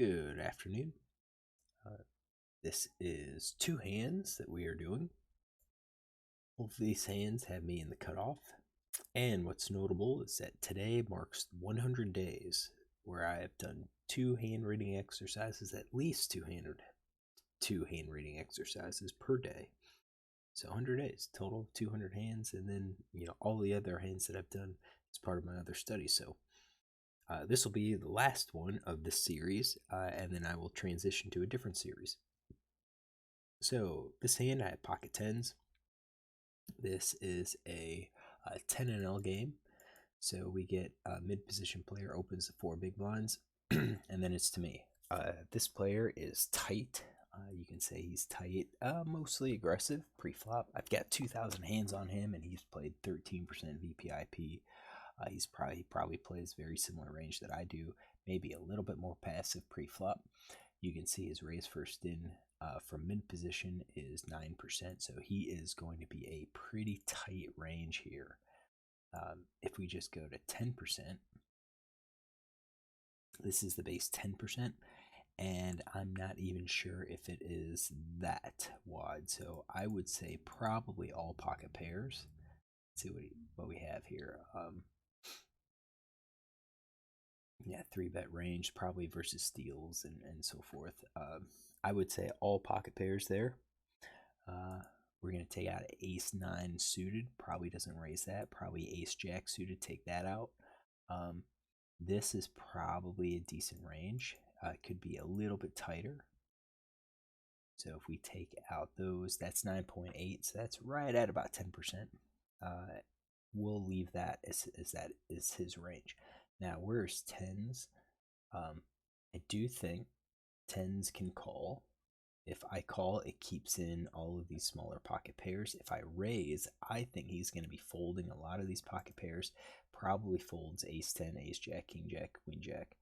Good afternoon. Uh, this is two hands that we are doing. Both of these hands have me in the cutoff. And what's notable is that today marks 100 days where I have done two hand reading exercises, at least two hand reading exercises per day. So 100 days, total 200 hands, and then all the other hands that I've done as part of my other study. So this will be the last one of this series, and then I will transition to a different series. So this hand, I have pocket tens. This is a 10 and L game. So we get a mid position player opens the four big blinds, and then it's to me. This player is tight. You can say he's tight, mostly aggressive pre-flop. I've got 2,000 hands on him, and he's played 13% VPIP. He probably plays very similar range that I do, maybe a little bit more passive pre-flop. You can see his raise first in from mid position is 9%, so he is going to be a pretty tight range here. If we just go to 10%, this is the base 10%, and I'm not even sure if it is that wide, so I would say probably all pocket pairs. Let's see what we have here. Yeah, 3-bet range probably versus steals and so forth. I would say all pocket pairs there. We're going to take out ace 9 suited, probably doesn't raise that. Probably ace jack suited, take that out. This is probably a decent range. It could be a little bit tighter. So if we take out those, that's 9.8, so that's right at about 10%. We'll leave that as that is his range. Now, where's tens? I do think tens can call. If I call, it keeps in all of these smaller pocket pairs. If I raise, I think he's going to be folding a lot of these pocket pairs. Probably folds ace 10, ace jack, king jack, queen jack.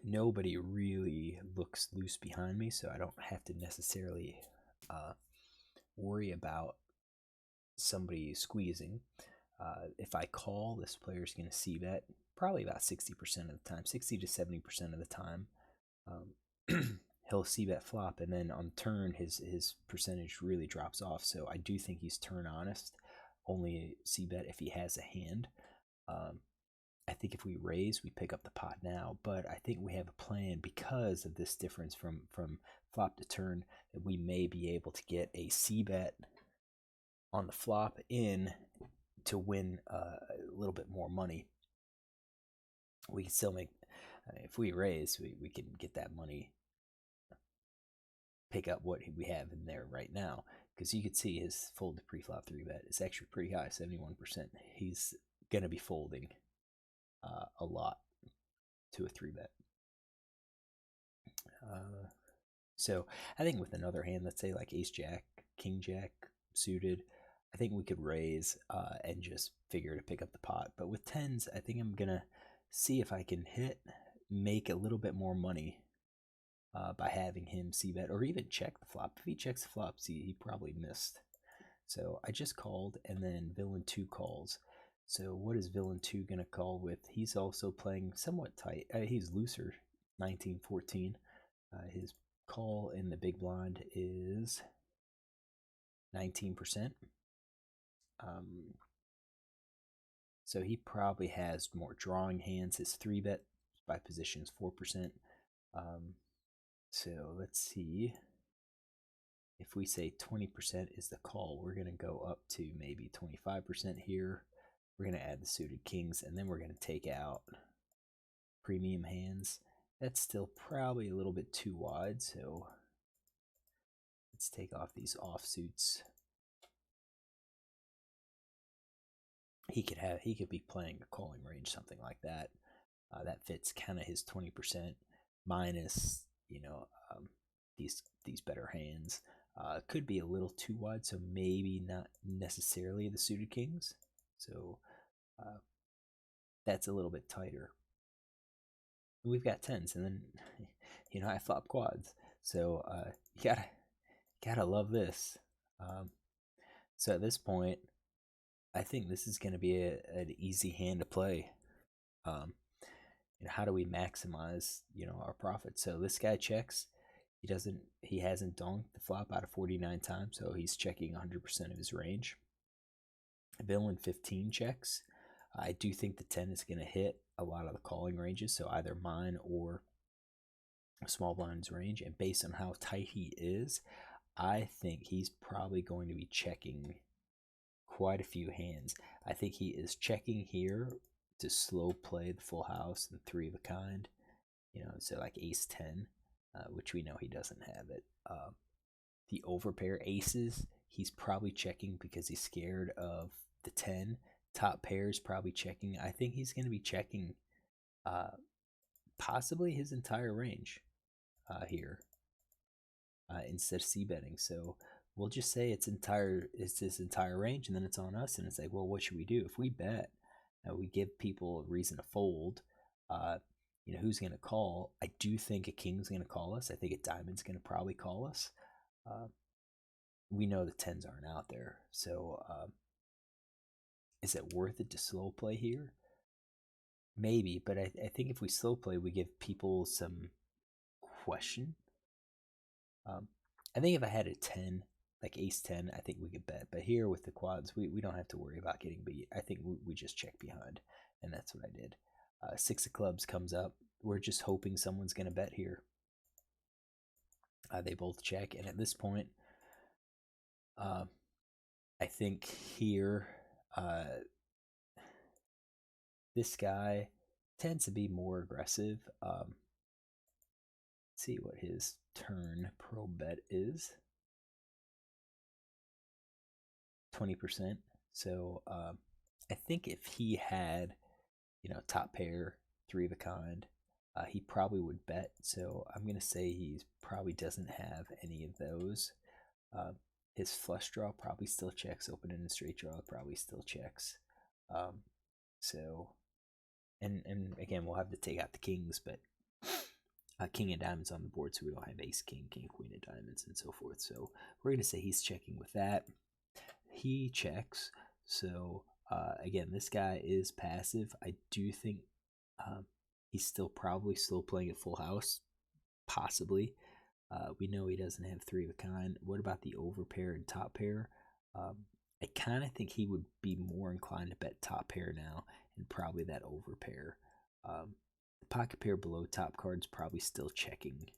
Nobody really looks loose behind me, so I don't have to necessarily worry about somebody squeezing. If I call, this player's going to c-bet probably about 60% of the time, 60 to 70% of the time. He'll c-bet flop, and then on turn, his percentage really drops off. So I do think he's turn honest, only c-bet if he has a hand. I think if we raise, we pick up the pot now, but I think we have a plan because of this difference from flop to turn that we may be able to get a c-bet on the flop in to win a little bit more money. We can still make, if we raise, we can get that money, pick up what we have in there right now, because you could see his fold to pre-flop 3-bet is actually pretty high, 71%. He's going to be folding a lot to a 3-bet. So I think with another hand, let's say like ace jack, king jack suited, I think we could raise and just figure to pick up the pot. But with tens, I think I'm going to see if I can make a little bit more money by having him c-bet or even check the flop. If he checks the flop, see, he probably missed. So I just called, and then villain 2 calls. So what is villain 2 going to call with? He's also playing somewhat tight. He's looser, 19-14. His call in the big blind is 19%. So he probably has more drawing hands. His 3-bet by position is 4%. So let's see. If we say 20% is the call, we're going to go up to maybe 25% here. We're going to add the suited kings, and then we're going to take out premium hands. That's still probably a little bit too wide, so let's take off these offsuits. He could be playing a calling range, something like that. That fits kind of his 20% minus, these better hands. Could be a little too wide, so maybe not necessarily the suited kings. So that's a little bit tighter. We've got tens, and then I flop quads. So you gotta love this. So at this point, I think this is going to be an easy hand to play. how do we maximize, our profit? So this guy checks. He hasn't donked the flop out of 49 times, so he's checking 100% of his range. Villain 15 checks. I do think the 10 is going to hit a lot of the calling ranges, so either mine or small blind's range. And based on how tight he is, I think he's probably going to be checking quite a few hands. I think he is checking here to slow play the full house and three of a kind, so like ace 10, which we know he doesn't have it. The overpair aces, he's probably checking because he's scared of the 10. Top pairs probably checking. I think he's going to be checking possibly his entire range here instead of c betting. So we'll just say it's his entire range, and then it's on us. And it's like, well, what should we do? If we bet, we give people a reason to fold. Who's going to call? I do think a king's going to call us. I think a diamond's going to probably call us. We know the 10s aren't out there, so is it worth it to slow play here? Maybe, but I think if we slow play, we give people some question. I think if I had a 10, like ace 10, I think we could bet. But here with the quads, we don't have to worry about getting beat. I think we just check behind, and that's what I did. 6 of clubs comes up. We're just hoping someone's going to bet here. They both check, and at this point, I think here, this guy tends to be more aggressive. Let's see what his turn pro bet is. 20%. So I think if he had, top pair, three of a kind, he probably would bet. So I'm going to say he probably doesn't have any of those. His flush draw probably still checks. Open and straight draw probably still checks. So, and again, we'll have to take out the kings, but king of diamonds on the board, so we don't have ace, king, queen of diamonds, and so forth. So we're going to say he's checking with that. He checks. So again, this guy is passive. I do think he's still probably still playing at full house, possibly. We know he doesn't have three of a kind. What about the overpair and top pair? I kind of think he would be more inclined to bet top pair now and probably that overpair. The pocket pair below top card's probably still checking.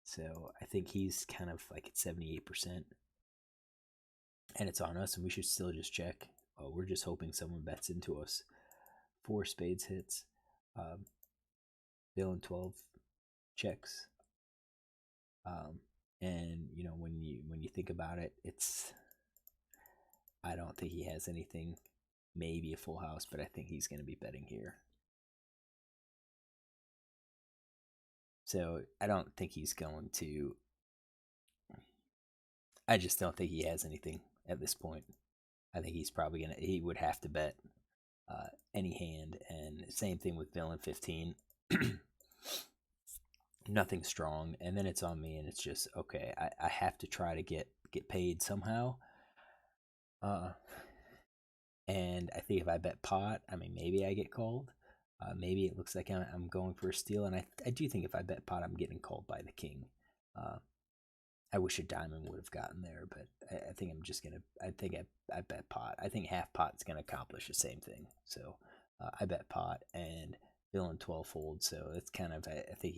So I think he's kind of like at 78%. And it's on us, and we should still just check. We're just hoping someone bets into us. 4 spades hits. Villain 12 checks. And when you think about it, I don't think he has anything. Maybe a full house, but I think he's going to be betting here. So I don't think he's going to. I just don't think he has anything at this point. I think he's probably he would have to bet any hand, and same thing with villain 15. Nothing strong, and then it's on me, and it's just okay. I have to try to get paid somehow. And I think if I bet pot, I mean maybe I get called. Maybe it looks like I'm going for a steal, and I do think if I bet pot, I'm getting called by the king. I wish a diamond would have gotten there, but I think I'm just gonna. I think I bet pot. I think half pot's gonna accomplish the same thing. So I bet pot, and villain 12 folds. So it's kind of. I think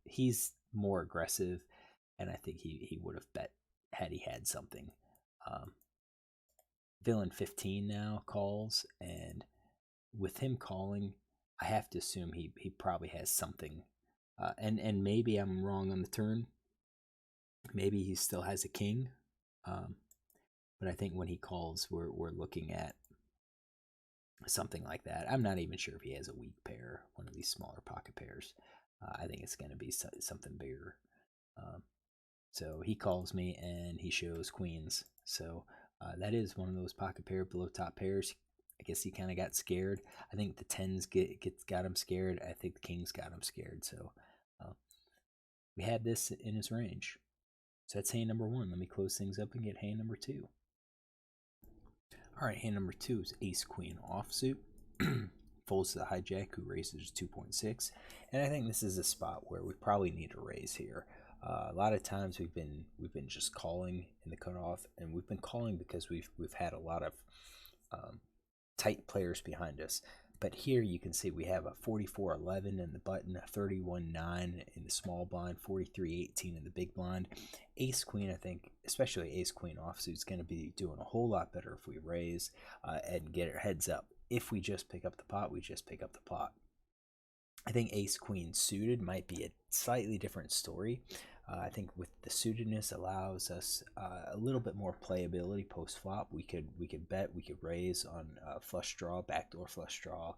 he's more aggressive, and I think he would have bet had he had something. Villain 15 now calls, and with him calling, I have to assume he probably has something. And maybe I'm wrong on the turn. Maybe he still has a king. But I think when he calls, we're looking at something like that. I'm not even sure if he has a weak pair, one of these smaller pocket pairs. I think it's going to be something bigger. So he calls me and he shows queens. So that is one of those pocket pair below top pairs. I guess he kind of got scared. I think the 10s got him scared. I think the kings got him scared. So we had this in his range. So that's hand number 1. Let me close things up and get hand number 2. All right, hand number 2 is ace queen offsuit. folds to the hijack, who raises 2.6. And I think this is a spot where we probably need a raise here. A lot of times we've been just calling in the cutoff, and we've been calling because we've had a lot of tight players behind us. But here you can see we have a 44-11 in the button, a 31-9 in the small blind, 43-18 in the big blind. Ace Queen, I think, especially Ace Queen offsuit, is going to be doing a whole lot better if we raise and get our heads up. If we just pick up the pot, we just pick up the pot. I think Ace Queen suited might be a slightly different story. I think with the suitedness allows us a little bit more playability post flop. We could bet, we could raise on flush draw, backdoor flush draw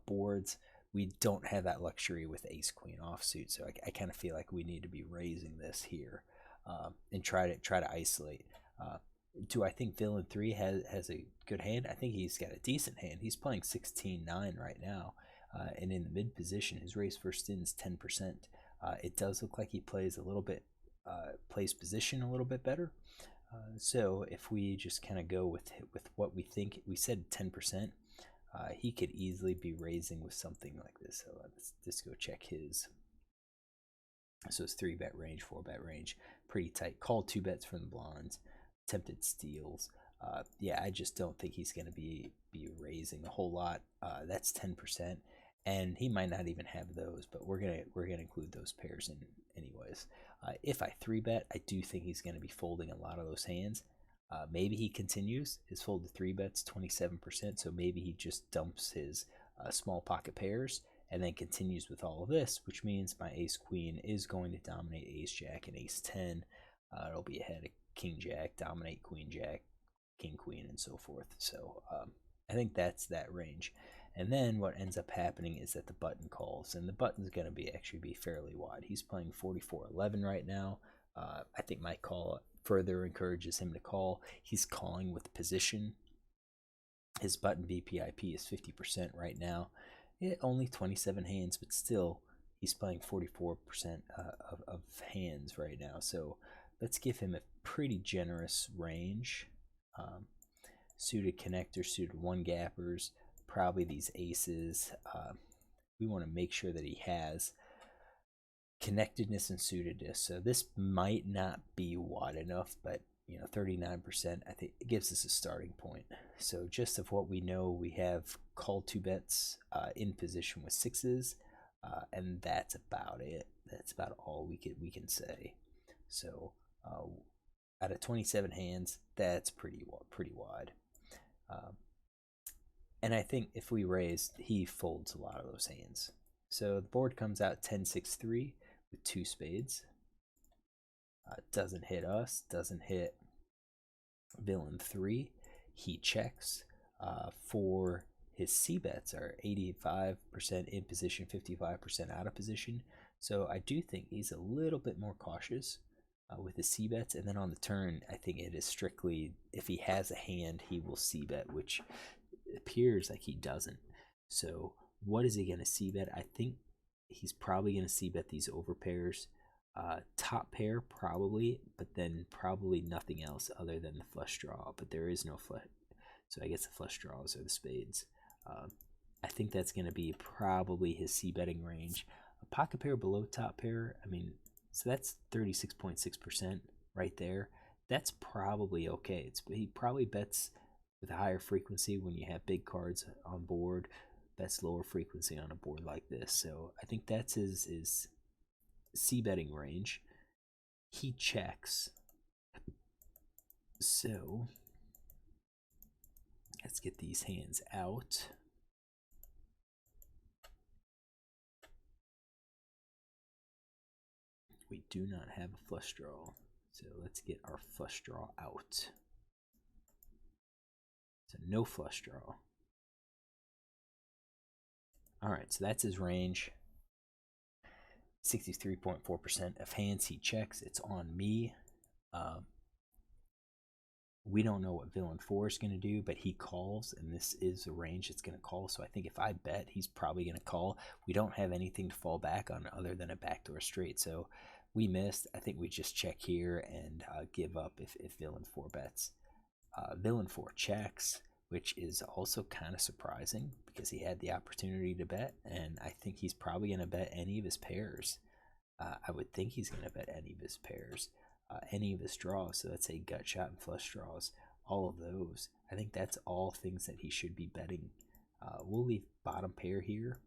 boards. We don't have that luxury with Ace Queen offsuit, so I kind of feel like we need to be raising this here and try to isolate. Do I think Villain 3 has a good hand? I think he's got a decent hand. He's playing 16-9 right now, and in the mid position, his raise first in is 10%. It does look like he plays a little bit, plays position a little bit better. So if we just kind of go with what we think, we said 10%, he could easily be raising with something like this. So let's just go check his. So it's 3-bet range, 4-bet range, pretty tight. Call 2 bets from the blinds, attempted steals. Yeah, I just don't think he's going to be raising a whole lot. That's 10%. And he might not even have those, but we're gonna include those pairs in anyways. If I 3-bet, I do think he's gonna be folding a lot of those hands. Maybe he continues his fold to 3-bets 27%, so maybe he just dumps his small pocket pairs and then continues with all of this, which means my Ace Queen is going to dominate Ace Jack and Ace 10. It'll be ahead of King Jack, dominate Queen Jack, King Queen, and so forth. So I think that's that range. And then what ends up happening is that the button calls, and the button's going to actually be fairly wide. He's playing 44-11 right now. I think my call further encourages him to call. He's calling with position. His button VPIP is 50% right now. Only 27 hands, but still he's playing 44% of hands right now. So let's give him a pretty generous range. Suited connectors, suited one gappers, probably these aces. We want to make sure that he has connectedness and suitedness. So this might not be wide enough, but 39%, I think it gives us a starting point. So just of what we know, we have call 2 bets in position with sixes, and that's about it. That's about all we can say. So out of 27 hands, that's pretty wide. And I think if we raise, he folds a lot of those hands. So the board comes out 10-6-3 with 2 spades. Doesn't hit us, doesn't hit Villain 3. He checks. For his C-bets are 85% in position, 55% out of position. So I do think he's a little bit more cautious with his C-bets. And then on the turn, I think it is strictly, if he has a hand, he will C-bet, which appears like he doesn't. So what is he going to C-bet? I think he's probably going to C-bet these over pairs. Top pair probably, but then probably nothing else other than the flush draw. But there is no flush, so I guess the flush draws are the spades. I think that's going to be probably his C-betting range. A pocket pair below top pair, I mean, so that's 36.6% right there. That's probably okay. He probably bets with a higher frequency when you have big cards on board. Bets lower frequency on a board like this. So I think that's his C-betting range. He checks. So let's get these hands out. We do not have a flush draw, so let's get our flush draw out. So no flush draw. All right, so that's his range. 63.4% of hands he checks. It's on me. We don't know what Villain 4 is going to do, but he calls, and this is the range it's going to call. So I think if I bet, he's probably going to call. We don't have anything to fall back on other than a backdoor straight. So we missed. I think we just check here and give up if Villain 4 bets. Villain 4 checks. which is also kind of surprising because he had the opportunity to bet, and I think he's probably going to bet any of his pairs. I would think he's going to bet any of his pairs, any of his draws. So let's say gut shot and flush draws, all of those. I think that's all things that he should be betting. We'll leave bottom pair here,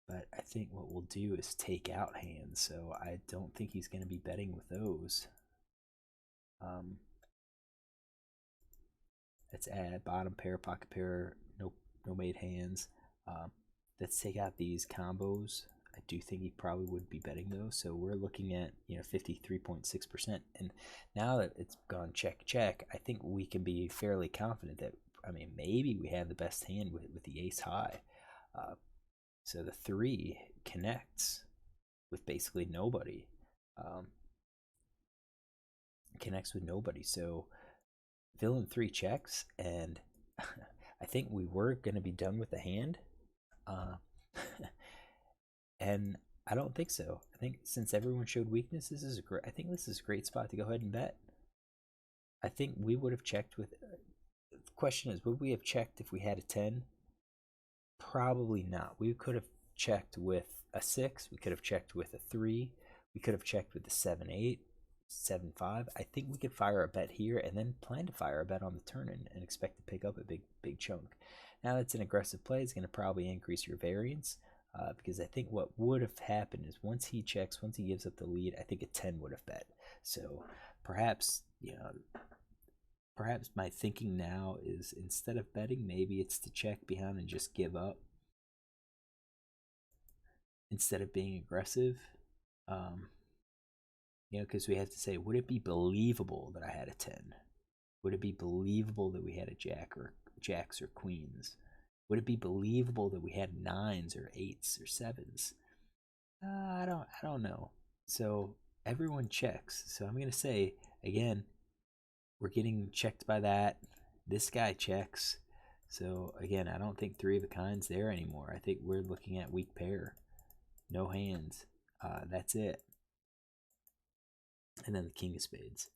but I think what we'll do is take out hands. So I don't think he's going to be betting with those. Let's add bottom pair, pocket pair, no made hands. Let's take out these combos. I do think he probably would be betting those. So we're looking at 53.6%. And now that it's gone check check, I think we can be fairly confident that maybe we have the best hand with the ace high. So the 3 connects with basically nobody. So villain 3 checks, and I think we were going to be done with the hand. And I don't think so. I think since everyone showed weaknesses, I think this is a great spot to go ahead and bet. I think we would have checked with. The question is, would we have checked if we had a 10? Probably not. We could have checked with a 6. We could have checked with a 3. We could have checked with a 7-8, 7-5. I think we could fire a bet here and then plan to fire a bet on the turn and expect to pick up a big chunk. Now that's an aggressive play. It's going to probably increase your variance. Because I think what would have happened is once he checks, once he gives up the lead, I think a 10 would have bet. So perhaps my thinking now is instead of betting, maybe it's to check behind and just give up instead of being aggressive. Because we have to say, would it be believable that I had a 10? Would it be believable that we had a jacks or queens? Would it be believable that we had 9s or 8s or 7s? I don't know. So everyone checks. So I'm gonna say again, we're getting checked by that. This guy checks. So again, I don't think 3 of a kind's there anymore. I think we're looking at weak pair, no hands. That's it. And then the king of spades.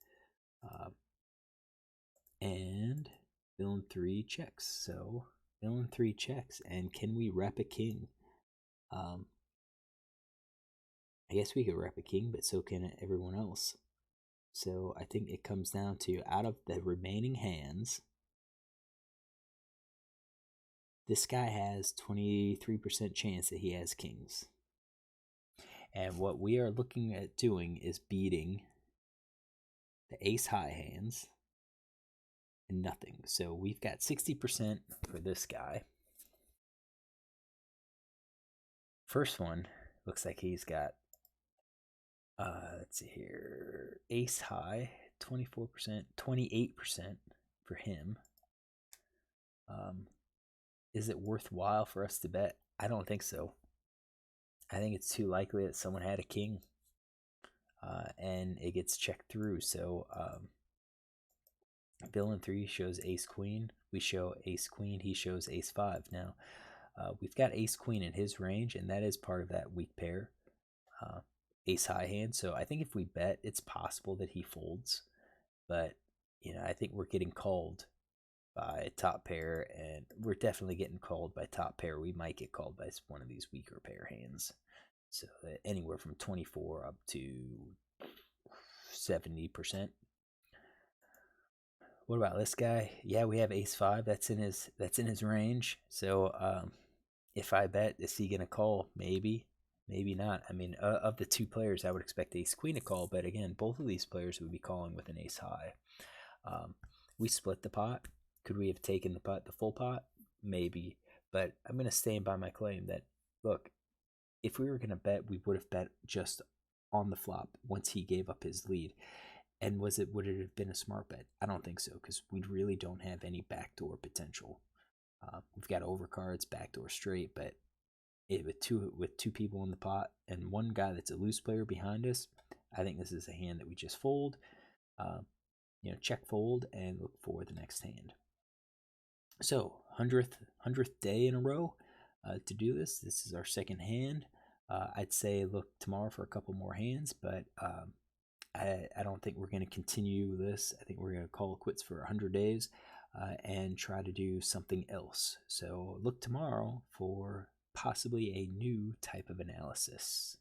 And villain 3 checks. So villain 3 checks, and can we rep a king? I guess we could rep a king, but so can everyone else. So I think it comes down to, out of the remaining hands, this guy has 23% chance that he has kings. And what we are looking at doing is beating the ace high hands and nothing. So we've got 60% for this guy. First one looks like he's got, let's see here, ace high, 24%, 28% for him. Is it worthwhile for us to bet? I don't think so. I think it's too likely that someone had a king and it gets checked through. So villain 3 shows ace queen. We show ace queen. He shows ace 5. Now we've got ace queen in his range, and that is part of that weak pair ace high hand. So I think if we bet, it's possible that he folds, but I think we're getting called by top pair, and we're definitely getting called by top pair. We might get called by one of these weaker pair hands. So anywhere from 24 up to 70%. What about this guy? Yeah, we have ace 5. That's in his range. So if I bet, is he gonna call? Maybe not. I mean, of the 2 players, I would expect ace queen to call, but again, both of these players would be calling with an ace high. We split the pot. Could we have taken the full pot? Maybe, but I'm gonna stand by my claim that, look, if we were gonna bet, we would have bet just on the flop once he gave up his lead. And would it have been a smart bet? I don't think so, because we really don't have any backdoor potential. We've got overcards, backdoor straight, but with two people in the pot and one guy that's a loose player behind us, I think this is a hand that we just fold. Check fold and look for the next hand. So 100th day in a row to do this. This is our second hand. I'd say look tomorrow for a couple more hands, but I don't think we're going to continue this. I think we're going to call it quits for 100 days and try to do something else. So look tomorrow for possibly a new type of analysis.